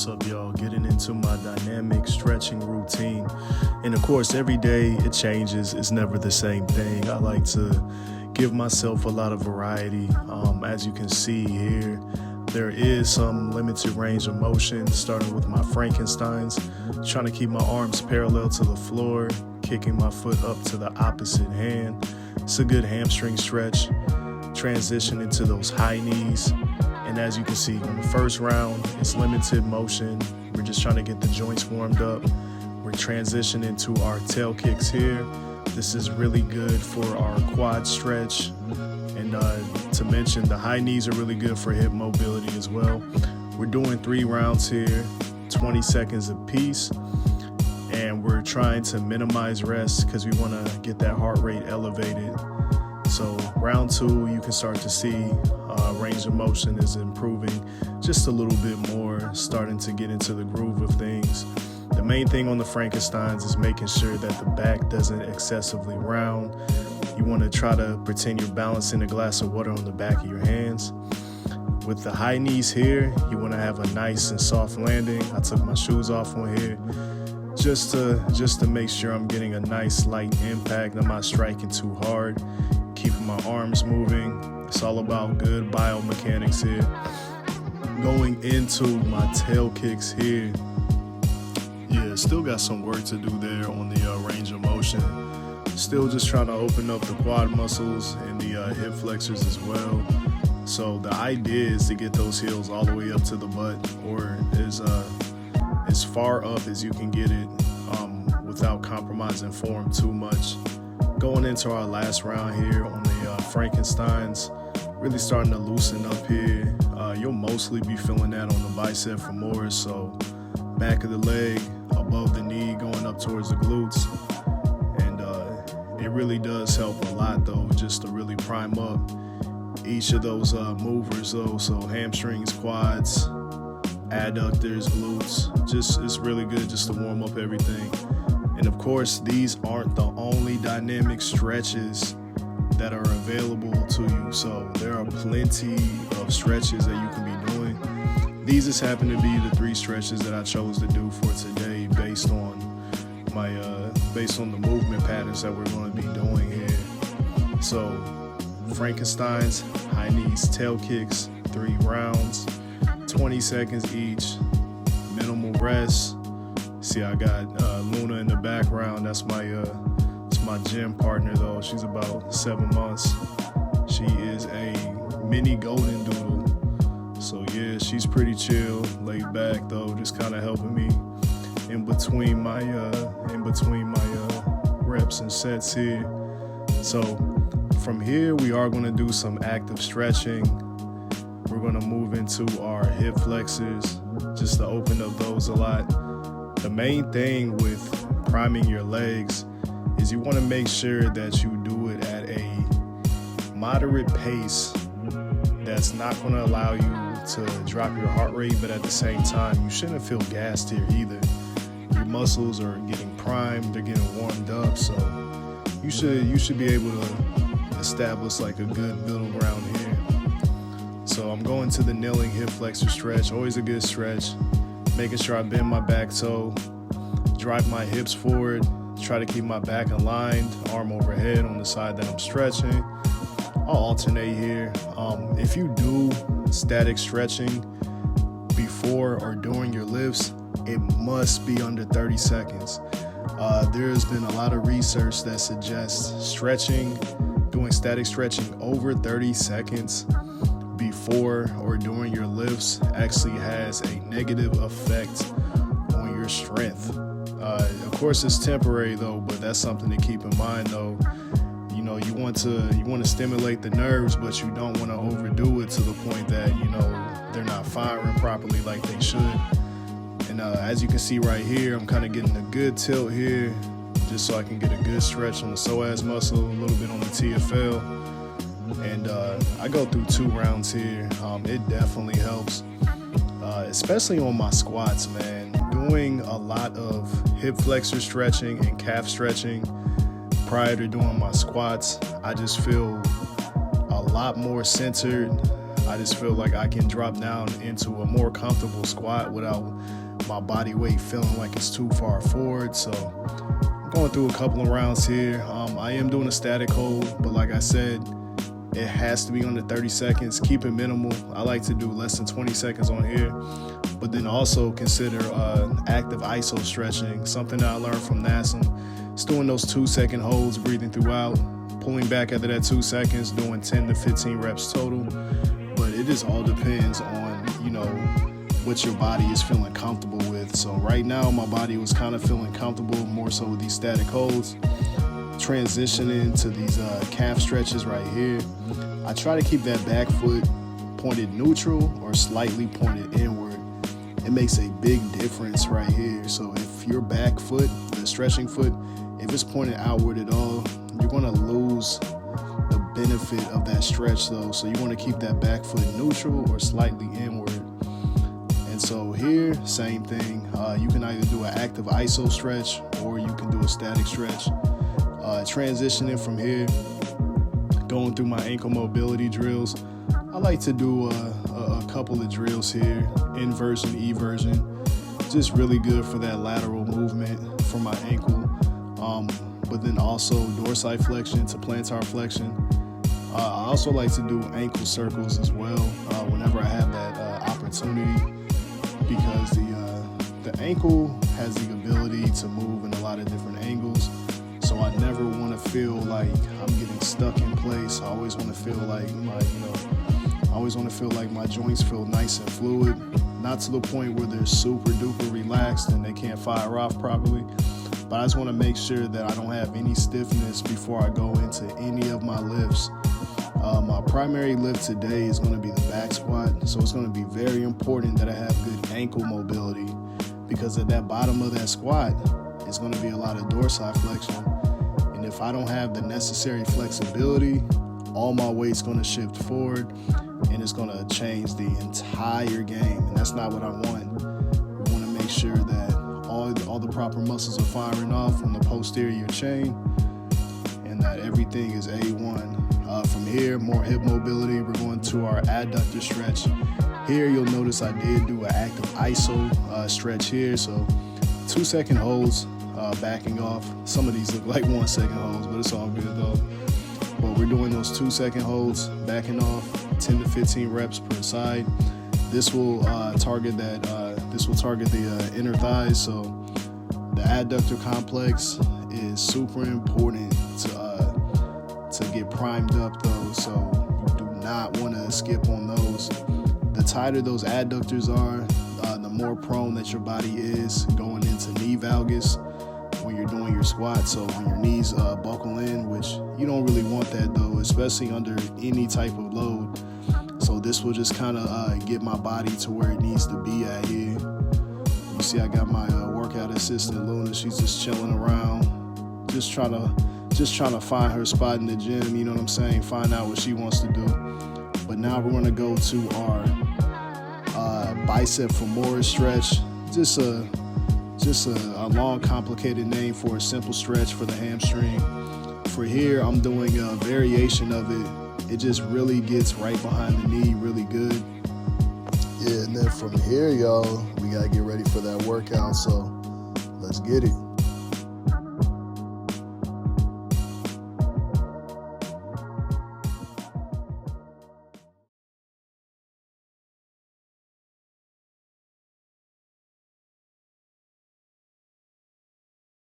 What's up, y'all? Getting into my dynamic stretching routine. And of course, every day it changes. It's never the same thing. I like to give myself a lot of variety. As you can see here, there is some limited range of motion, starting with my Frankensteins, trying to keep my arms parallel to the floor, kicking my foot up to the opposite hand. It's a good hamstring stretch. Transition into those high knees. And as you can see, on the first round, it's limited motion. We're just trying to get the joints warmed up. We're transitioning to our tail kicks here. This is really good for our quad stretch. And to mention, the high knees are really good for hip mobility as well. We're doing 3 rounds here, 20 seconds apiece. And we're trying to minimize rest because we want to get that heart rate elevated. So round 2, you can start to see range of motion is improving just a little bit more, starting to get into the groove of things. The main thing on the Frankensteins is making sure that the back doesn't excessively round. You want to try to pretend you're balancing a glass of water on the back of your hands. With the high knees here, you want to have a nice and soft landing. I took my shoes off on here just to make sure I'm getting a nice light impact. I'm not striking too hard, keeping my arms moving. It's all about good biomechanics here. Going into my tail kicks here. Yeah, still got some work to do there on the range of motion. Still just trying to open up the quad muscles and the hip flexors as well. So the idea is to get those heels all the way up to the butt, or as far up as you can get it without compromising form too much. Going into our last round here on the Frankensteins, really starting to loosen up here. You'll mostly be feeling that on the bicep femoris, so back of the leg, above the knee, going up towards the glutes. And it really does help a lot though, just to really prime up each of those movers though. So hamstrings, quads, adductors, glutes, it's really good just to warm up everything. And of course, these aren't the only dynamic stretches that are available to you. So there are plenty of stretches that you can be doing. These just happen to be the 3 stretches that I chose to do for today based on the movement patterns that we're going to be doing here. So Frankensteins, high knees, tail kicks, 3 rounds, 20 seconds each, minimal rest. See, I got Luna in the background. That's my gym partner though. She's about 7 months. She is a mini golden doodle. So yeah, she's pretty chill, laid back though, just kind of helping me in between my reps and sets here. So from here, we are going to do some active stretching. We're going to move into our hip flexors just to open up those a lot. The main thing with priming your legs is you want to make sure that you do it at a moderate pace that's not going to allow you to drop your heart rate, but at the same time, you shouldn't feel gassed here either. Your muscles are getting primed, they're getting warmed up, so you should be able to establish like a good middle ground here. So I'm going to the kneeling hip flexor stretch, always a good stretch. Making sure I bend my back toe, drive my hips forward, try to keep my back aligned, arm overhead on the side that I'm stretching. I'll alternate here. If you do static stretching before or during your lifts, it must be under 30 seconds. There's been a lot of research that suggests doing static stretching over 30 seconds before or during your lifts actually has a negative effect on your strength. Of course, it's temporary though, but that's something to keep in mind though. You know, you want to stimulate the nerves, but you don't want to overdo it to the point that, they're not firing properly like they should. And as you can see right here, I'm kind of getting a good tilt here just so I can get a good stretch on the psoas muscle, a little bit on the TFL. And I go through 2 rounds here. It definitely helps, especially on my squats, man. Doing a lot of hip flexor stretching and calf stretching prior to doing my squats, I just feel a lot more centered, I just feel like I can drop down into a more comfortable squat without my body weight feeling like it's too far forward. So I'm going through a couple of rounds here. I am doing a static hold, but like I said, it has to be under 30 seconds. Keep it minimal. I like to do less than 20 seconds on here. But then also consider active iso stretching, something that I learned from NASM. It's doing those 2-second holds, breathing throughout, pulling back after that 2 seconds, doing 10 to 15 reps total. But it just all depends on, what your body is feeling comfortable with. So right now, my body was kind of feeling comfortable more so with these static holds. Transitioning to these calf stretches right here. I try to keep that back foot pointed neutral or slightly pointed inward. It makes a big difference right here. So if your back foot, the stretching foot, if it's pointed outward at all, you're going to lose the benefit of that stretch though. So you want to keep that back foot neutral or slightly inward. And so here, same thing. You can either do an active iso stretch or you can do a static stretch. Transitioning from here, going through my ankle mobility drills. I like to do a couple of drills here, inversion, eversion. Just really good for that lateral movement for my ankle. But then also dorsiflexion to plantarflexion. I also like to do ankle circles as well whenever I have that opportunity, because the ankle has the ability to move in a lot of different angles. So I never want to feel like I'm getting stuck in place. I always want to feel like my joints feel nice and fluid, not to the point where they're super duper relaxed and they can't fire off properly. But I just want to make sure that I don't have any stiffness before I go into any of my lifts. My primary lift today is going to be the back squat. So it's going to be very important that I have good ankle mobility, because at that bottom of that squat, it's going to be a lot of dorsiflexion. And if I don't have the necessary flexibility, all my weight's going to shift forward and it's going to change the entire game. And that's not what I want. We want to make sure that all the proper muscles are firing off on the posterior chain and that everything is A1. From here, more hip mobility. We're going to our adductor stretch. Here, you'll notice I did do an active iso stretch here. So 2-second holds, backing off. Some of these look like 1-second holds, but it's all good though. But we're doing those 2-second holds, backing off, 10 to 15 reps per side. This will target the inner thighs. So the adductor complex is super important to get primed up though. So you do not want to skip on those. The tighter those adductors are, the more prone that your body is going into knee valgus when you're doing your squat. So when your knees buckle in, which you don't really want that though, especially under any type of load. So this will just kind of get my body to where it needs to be at here. You see I got my workout assistant Luna. She's just chilling around, just trying to find her spot in the gym, you know what I'm saying, find out what she wants to do. But now we're going to go to our bicep femoris stretch. Just a long, complicated name for a simple stretch for the hamstring. For here, I'm doing a variation of it. It just really gets right behind the knee really good. Yeah, and then from here, y'all, we got to get ready for that workout. So let's get it.